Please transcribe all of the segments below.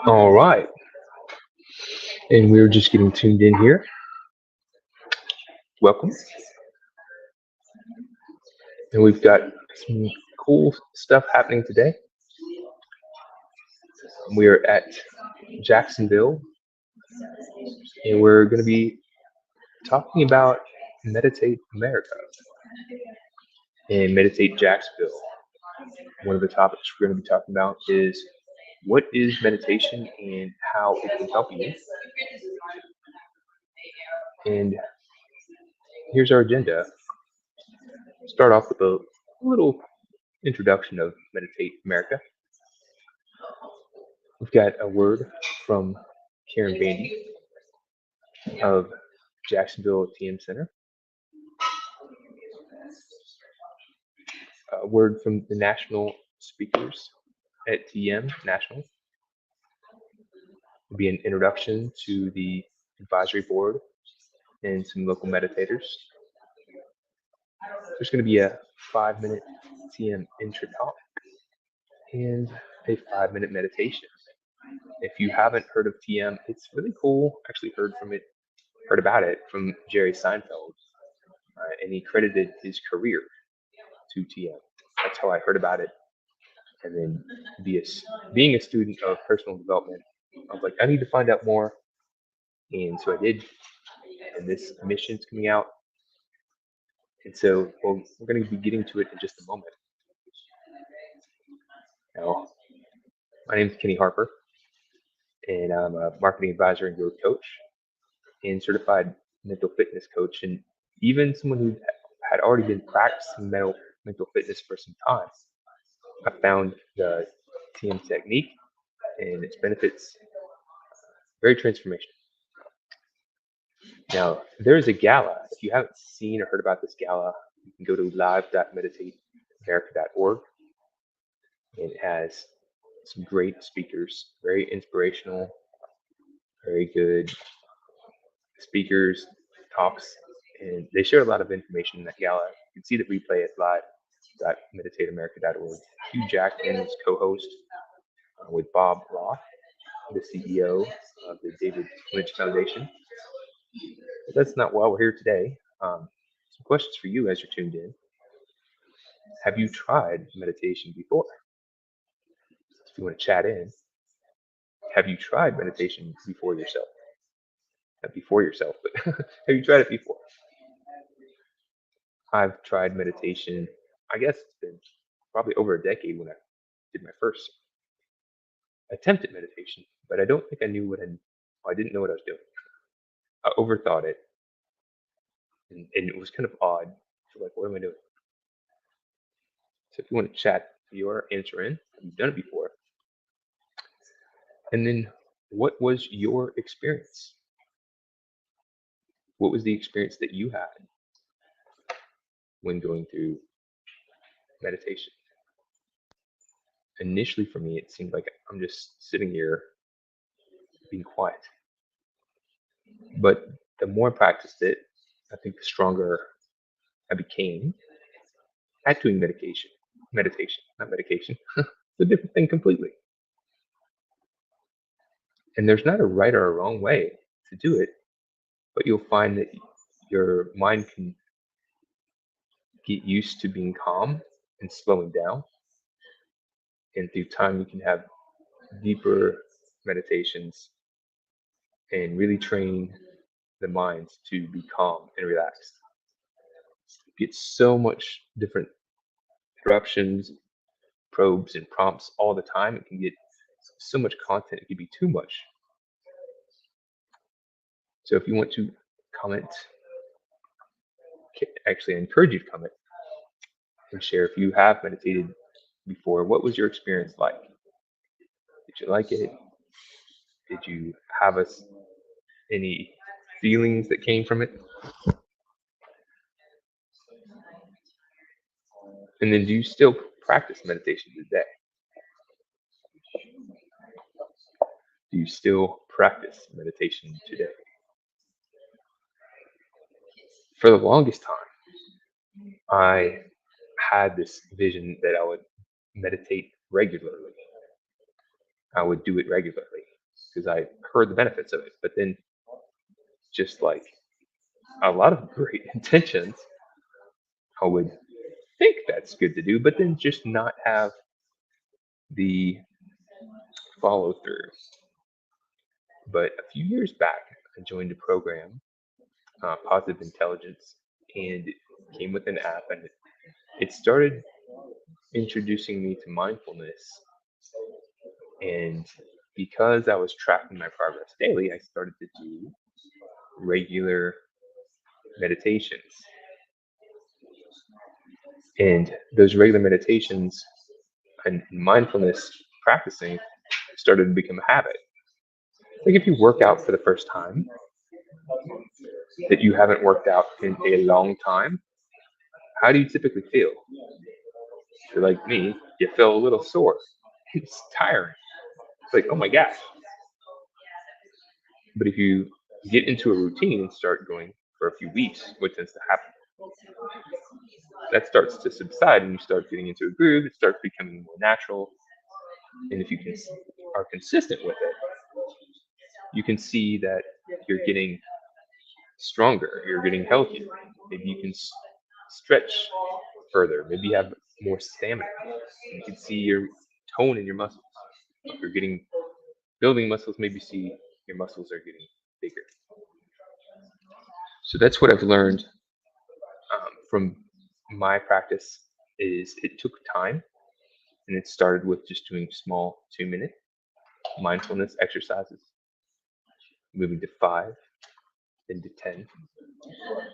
All right, and we're just getting tuned in here. Welcome, and we've got some cool stuff happening today. We're at Jacksonville, and we're going to be talking about Meditate America and Meditate Jacksonville. One of the topics we're going to be talking about is what is meditation and how it can help you. And here's our agenda. Start off with a little introduction of Meditate America. We've got a word from Karen Bandy of Jacksonville TM Center, a word from the national speakers at TM National. Will be an introduction to the advisory board and some local meditators. There's going to be a 5-minute TM intro talk and a 5-minute meditation. If you haven't heard of TM, it's really cool. Actually, heard about it from Jerry Seinfeld, and he credited his career to TM. That's how I heard about it. And then being a student of personal development, I was like, I need to find out more, and so I did. And this mission's coming out, and so we're going to be getting to it in just a moment. Now, my name is Kenny Harper, and I'm a marketing advisor and growth coach and certified mental fitness coach, and even someone who had already been practicing mental fitness for some time. I found the TM technique and its benefits very transformational. Now, there is a gala. If you haven't seen or heard about this gala, you can go to live.meditateamerica.org, and it has some great speakers, very inspirational, very good speakers, talks, and they share a lot of information in that gala. You can see the replay at live.meditateamerica.org. Hugh Jackman is co-host with Bob Roth, the CEO of the David Lynch Foundation. But that's not why we're here today. Some questions for you as you're tuned in. Have you tried meditation before? If you want to chat in, have you tried meditation before yourself? Not before yourself, but have you tried it before? I've tried meditation, I guess it's been probably over a decade when I did my first attempt at meditation, but I don't think I didn't know what I was doing. I overthought it, and it was kind of odd. So like, what am I doing? So if you want to chat your answer in, have you done it before? And then what was your experience? What was the experience that you had when going through meditation? Initially for me, it seemed like I'm just sitting here being quiet. But the more I practiced it, I think the stronger I became at doing meditation, not medication. It's a different thing completely. And there's not a right or a wrong way to do it, but you'll find that your mind can get used to being calm and slowing down. And through time, you can have deeper meditations and really train the mind to be calm and relaxed. You get so much different interruptions, probes, and prompts all the time. It can get so much content, it can be too much. So if you want to comment, actually I encourage you to comment and share if you have meditated before. What was your experience like? Did you like it? Did you have any feelings that came from it? And then do you still practice meditation today? Do you still practice meditation today? For the longest time, I had this vision that I would meditate regularly. I would do it regularly because I heard the benefits of it. But then, just like a lot of great intentions, I would think that's good to do, but then just not have the follow through. But a few years back, I joined a program, Positive Intelligence, and it came with an app, and it started introducing me to mindfulness. And because I was tracking my progress daily, I started to do regular meditations. And those regular meditations and mindfulness practicing started to become a habit. Like if you work out for the first time, that you haven't worked out in a long time, how do you typically feel? If you're like me, you feel a little sore. It's tiring. It's like, oh my gosh. But if you get into a routine and start going for a few weeks, what tends to happen? That starts to subside and you start getting into a groove. It starts becoming more natural. And if you are consistent with it, you can see that you're getting stronger, you're getting healthier. Maybe you can stretch further. Maybe you have more stamina. You can see your tone in your muscles. If you're getting building muscles, maybe see your muscles are getting bigger. So that's what I've learned from my practice is it took time and it started with just doing small 2 minute mindfulness exercises, moving to five, then to 10,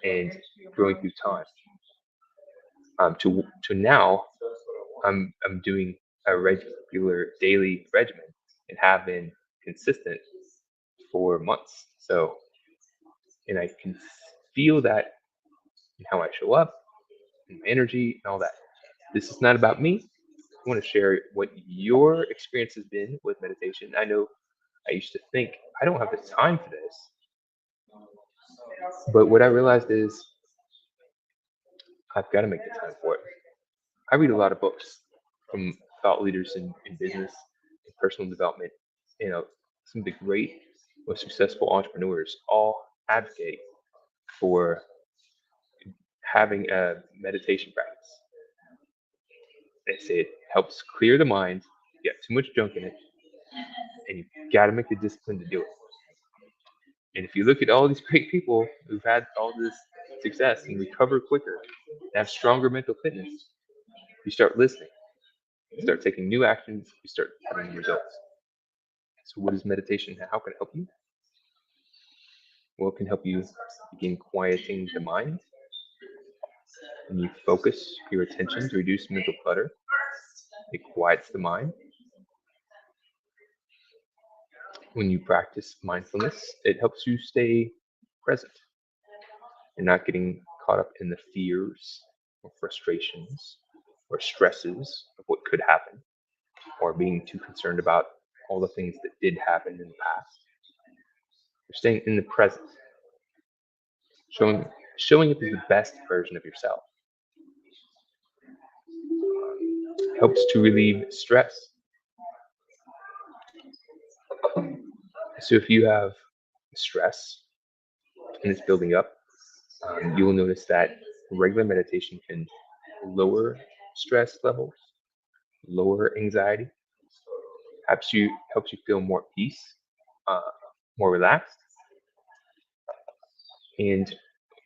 and growing through time. To now, I'm doing a regular daily regimen and have been consistent for months. So, and I can feel that in how I show up, in my energy, and all that. This is not about me. I want to share what your experience has been with meditation. I know I used to think I don't have the time for this, but what I realized is I've got to make the time for it. I read a lot of books from thought leaders in business and personal development. You know, some of the great, most successful entrepreneurs all advocate for having a meditation practice. They say it helps clear the mind. You got too much junk in it, and you got to make the discipline to do it. And if you look at all these great people who've had all this success and recover quicker, and have stronger mental fitness, you start listening, you start taking new actions, you start having results. So, what is meditation? How can it help you? Well, it can help you begin quieting the mind. When you focus your attention to reduce mental clutter, it quiets the mind. When you practice mindfulness, it helps you stay present. You're not getting caught up in the fears or frustrations or stresses of what could happen or being too concerned about all the things that did happen in the past. You're staying in the present, showing up as the best version of yourself. Helps to relieve stress. So if you have stress and it's building up, you will notice that regular meditation can lower stress levels, lower anxiety, helps you feel more peace, uh, more relaxed. And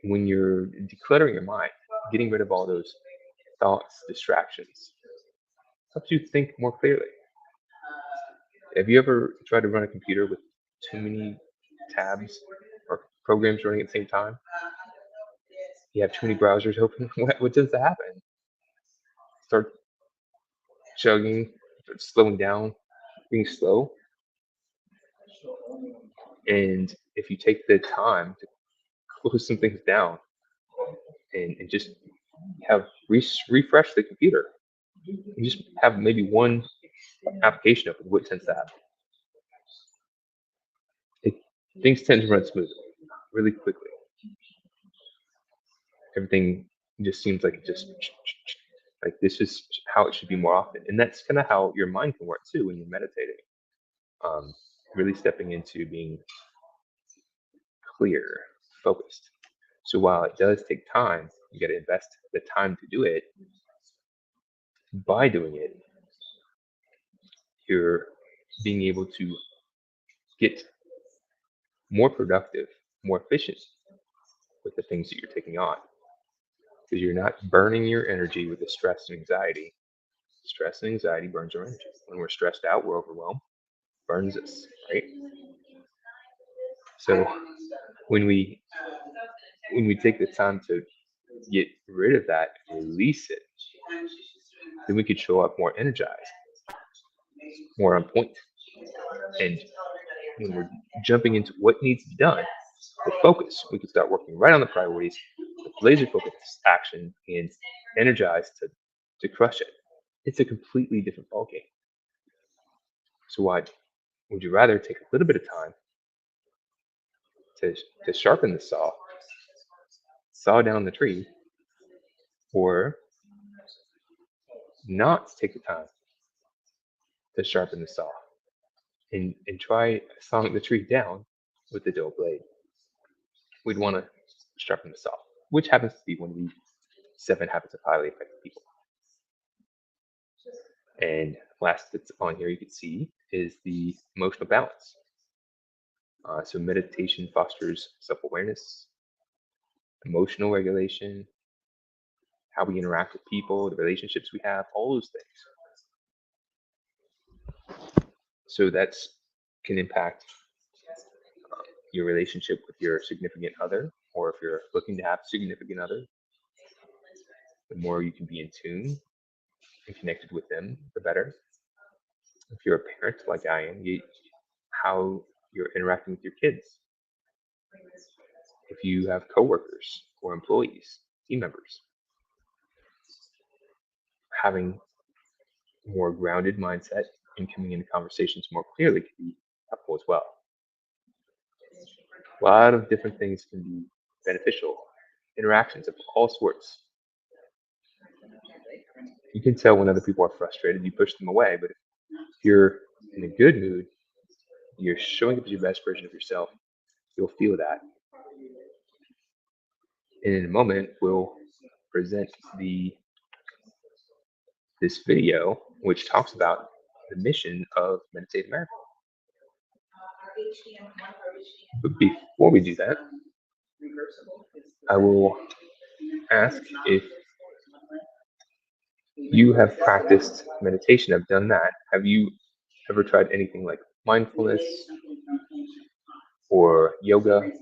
when you're decluttering your mind, getting rid of all those thoughts, distractions, helps you think more clearly. Have you ever tried to run a computer with too many tabs or programs running at the same time? You have too many browsers open. What tends to happen? Start chugging, start slowing down, being slow. And if you take the time to close some things down and just have refresh the computer, and just have maybe one application open, what tends to happen? It, things tend to run smoothly, really quickly. Everything just seems like it just like this is how it should be more often. And that's kind of how your mind can work too when you're meditating. really stepping into being clear, focused. So while it does take time, you got to invest the time to do it. By doing it, you're being able to get more productive, more efficient with the things that you're taking on because you're not burning your energy with the stress and anxiety. Stress and anxiety burns our energy. When we're stressed out, we're overwhelmed, burns us, right? So when we when we take the time to get rid of that, release it, then we could show up more energized, more on point. And when we're jumping into what needs to be done, with focus, we can start working right on the priorities with laser focused action and energized to crush it. It's a completely different ballgame. So why would you rather take a little bit of time to, to sharpen the saw down the tree, or not take the time to sharpen the saw and try sawing the tree down with the dull blade? We'd want to sharpen the saw, which happens to be one of the 7 habits of highly effective people. And last that's on here you can see is the emotional balance. So meditation fosters self-awareness, emotional regulation, how we interact with people, the relationships we have, all those things. So that's can impact your relationship with your significant other, or if you're looking to have a significant other, the more you can be in tune and connected with them, the better. If you're a parent like I am, how you're interacting with your kids. If you have coworkers or employees, team members, having more grounded mindset and coming into conversations more clearly can be helpful as well. A lot of different things can be beneficial. Interactions of all sorts. You can tell when other people are frustrated, you push them away, but if you're in a good mood, you're showing up as your best version of yourself, you'll feel that. And in a moment, we'll present this video, which talks about the mission of Meditate America. But before we do that, I will ask if you have practiced meditation. I've done that. Have you ever tried anything like mindfulness or yoga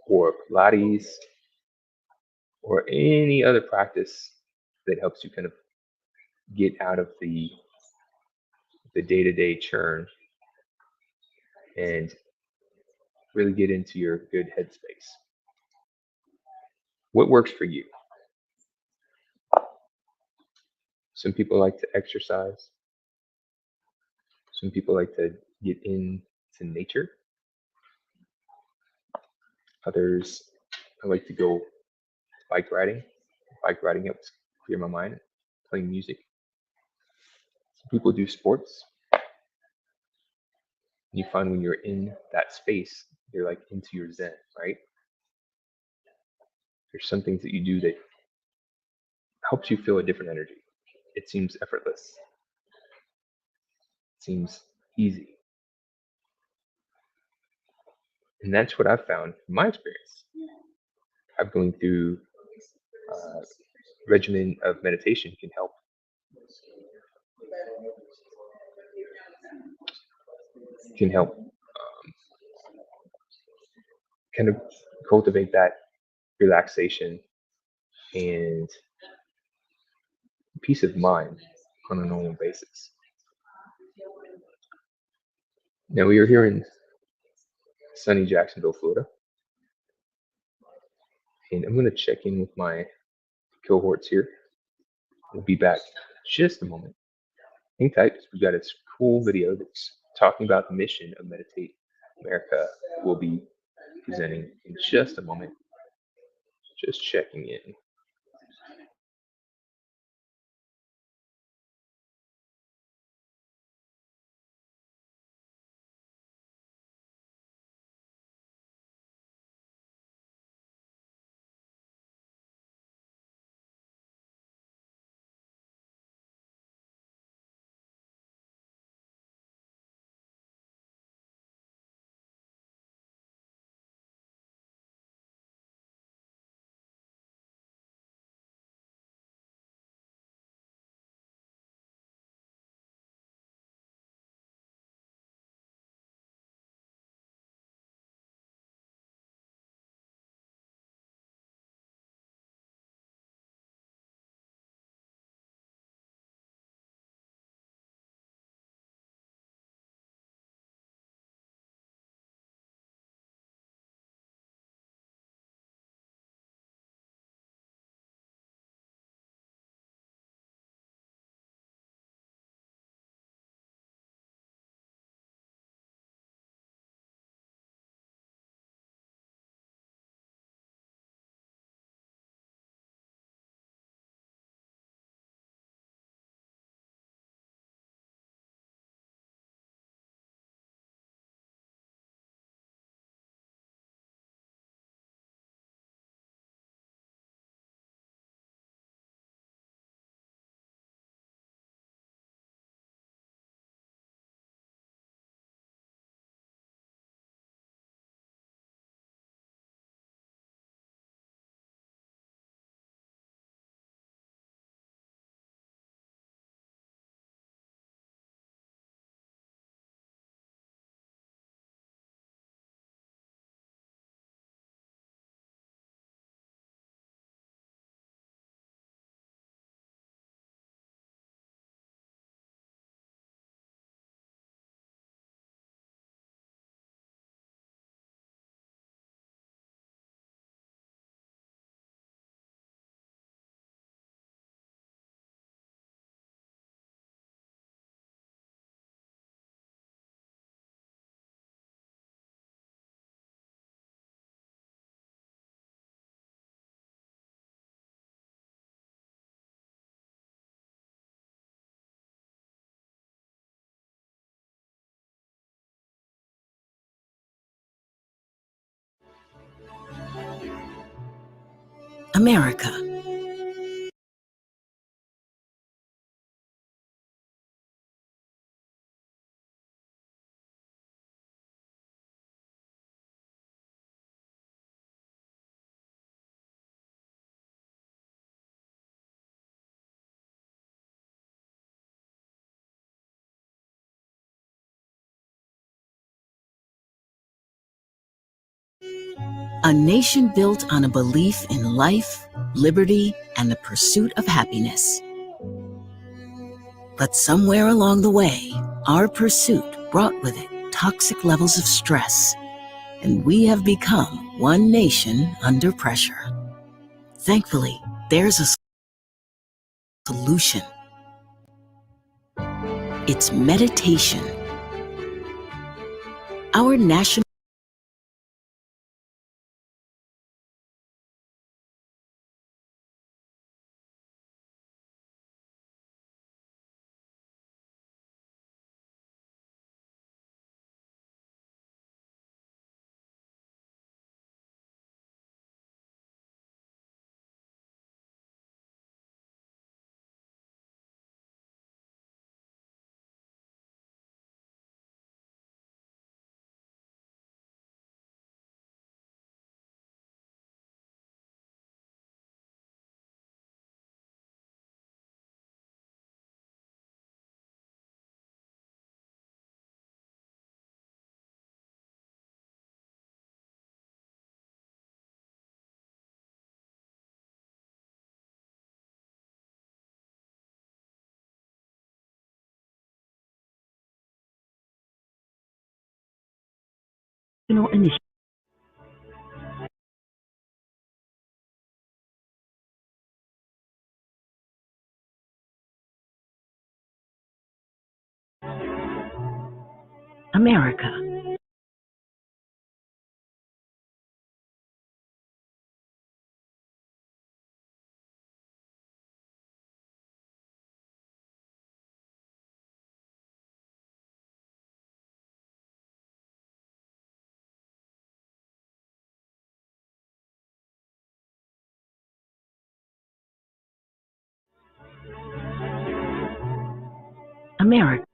or Pilates or any other practice that helps you kind of get out of the day-to-day churn and really get into your good headspace? What works for you? Some people like to exercise. Some people like to get into nature. Others, I like to go bike riding. Bike riding helps clear my mind. Playing music. Some people do sports. You find when you're in that space, you're like into your zen, right? There's some things that you do that helps you feel a different energy. It seems effortless. It seems easy. And that's what I've found in my experience. I've going through regimen of meditation can help kind of cultivate that relaxation and peace of mind on a normal basis. Now we are here in sunny Jacksonville, Florida, and I'm going to check in with my cohorts here. We'll be back in just a moment. Hang tight, because we've got this cool video that's talking about the mission of Meditate America. We'll be presenting in just a moment. Just checking in. America. A nation built on a belief in life, liberty, and the pursuit of happiness. But somewhere along the way, our pursuit brought with it toxic levels of stress, and we have become one nation under pressure. Thankfully, there's a solution. It's meditation. Our national initiative. America. America.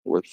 with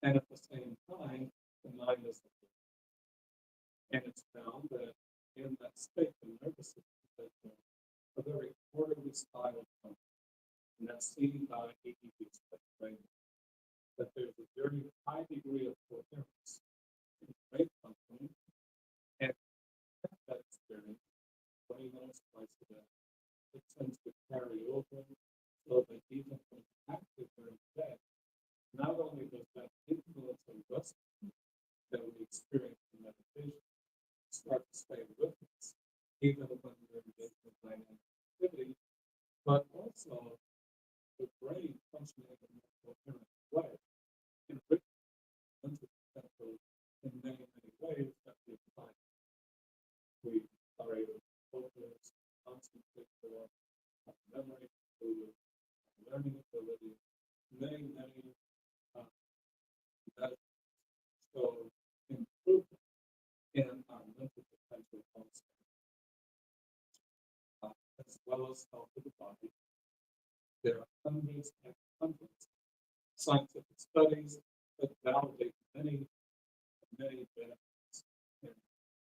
And at the same time, the mind is, and it's found that in that state, the nervous system has a very orderly style of function. And that's seen by EEG training, that there's a very high degree of coherence in brain functioning, and that experience, 20 minutes twice a day, it tends to carry over so that even when you're active during the day, not only does that influence and rest that we experience in meditation start to stay with us, even when we're engaged in dynamic activity, but also the brain functioning in a coherent way enriches mental potential in many, many ways that we find. We are able to focus, concentrate more, have memory, learning ability, many, many that show improvement in our mental potential also, as well as health of the body. There are hundreds and hundreds of scientific studies that validate many, many benefits in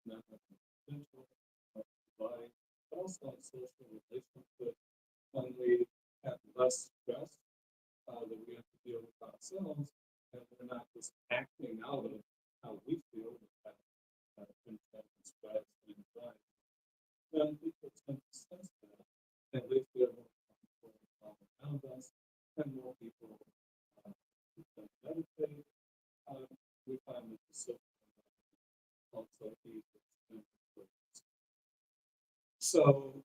mental potential of the body, but also in social relationships when we have less stress that we have to deal with ourselves, and we're not just acting out of how we feel with that intense stress and anxiety. Then people tend to sense that, and they feel more comfortable all around us, and more people who can meditate. We find that the social also eases and improves. So,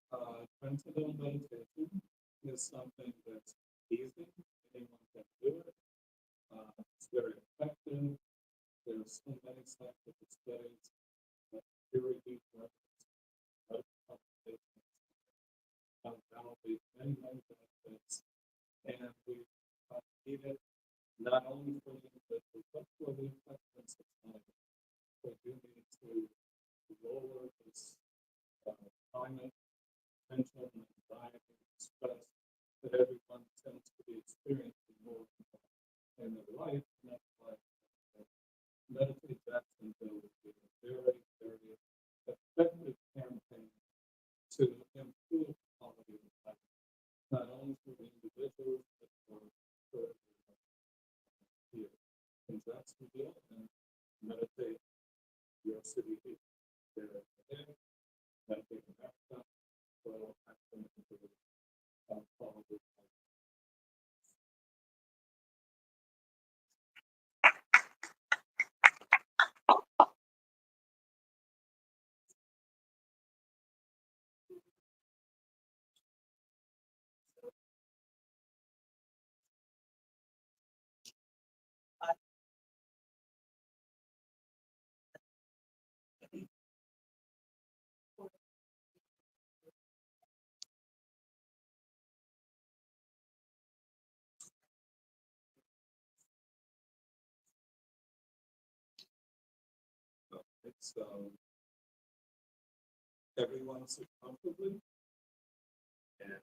transcendental meditation is something that's easy. Anyone can do it. It's very effective. There's so many scientific studies, peer-reviewed records, publications, validate many, many benefits, and we need it not only for the individual, but for the entire society. We do need to lower this climate, tension, anxiety, stress that everyone tends to be experiencing more in their life, and that's why Medicaid Jacksonville would be a very, very effective campaign to improve the quality of life, not only for the individuals, but for here in Jacksonville, and meditate your city here. There today, meditate in Africa, so actually follow this. So it's everyone sit comfortably and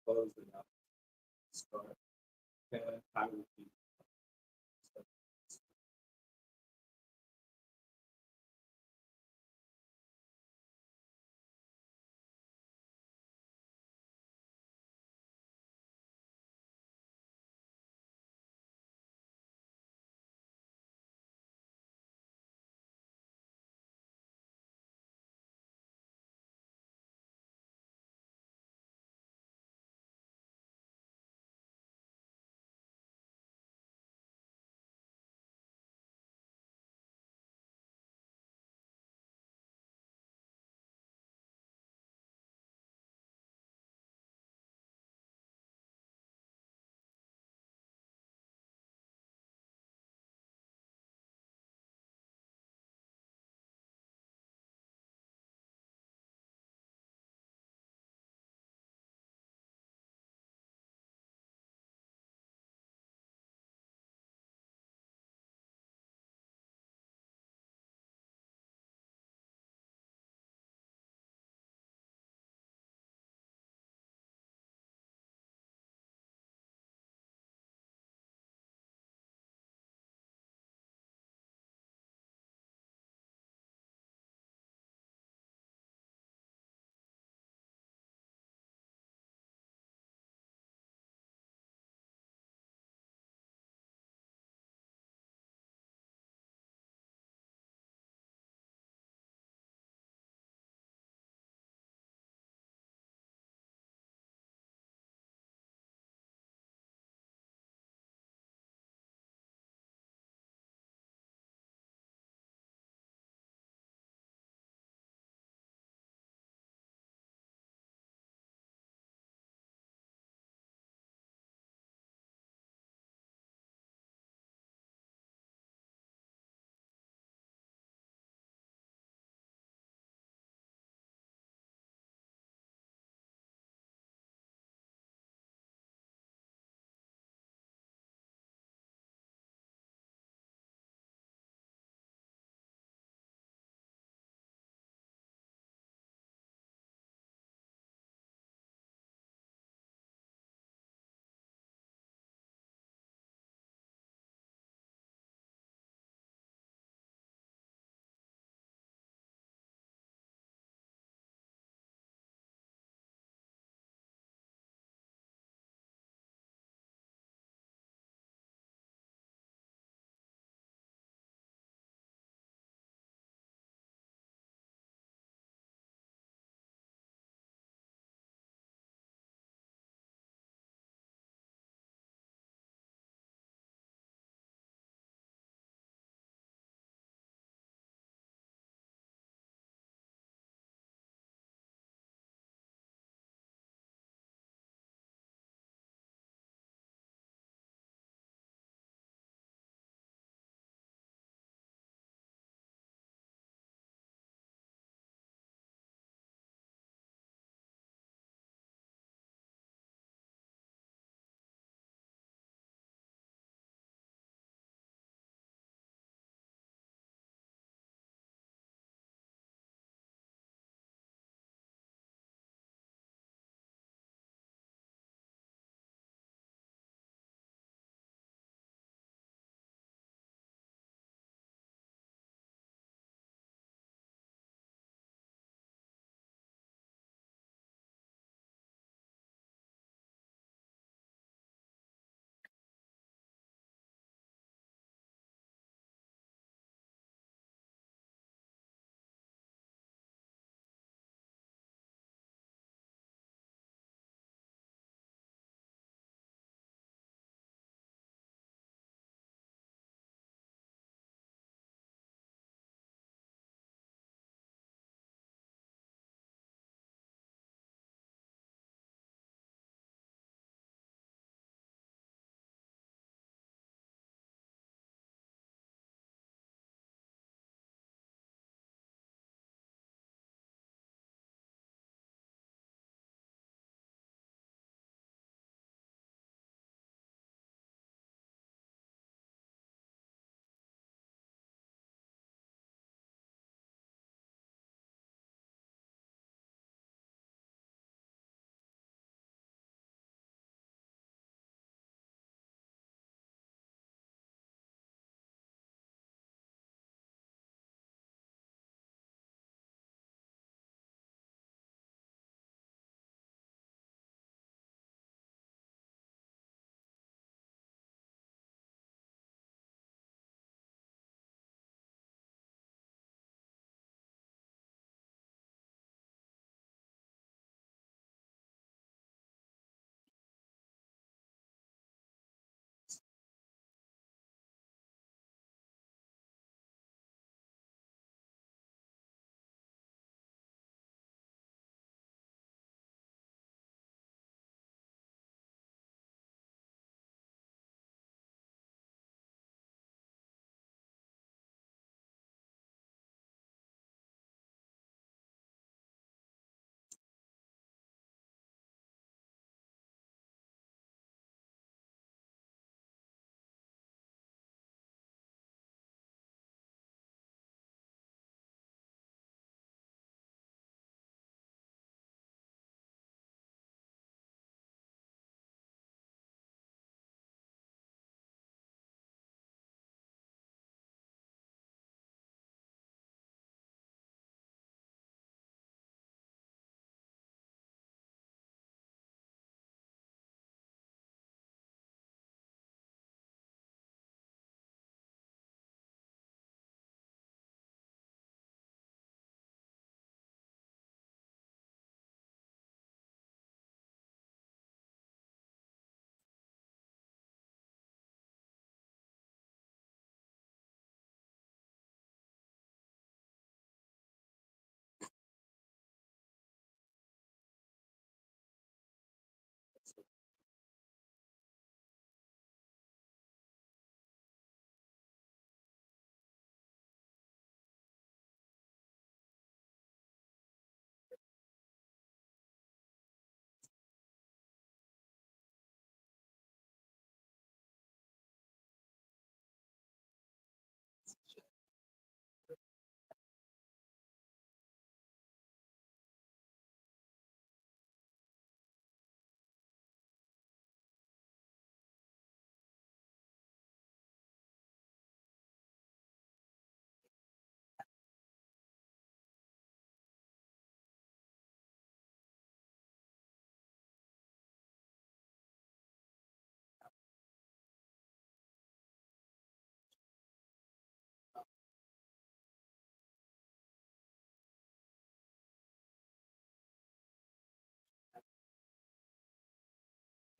close it out. Start, and I will be.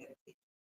meditation.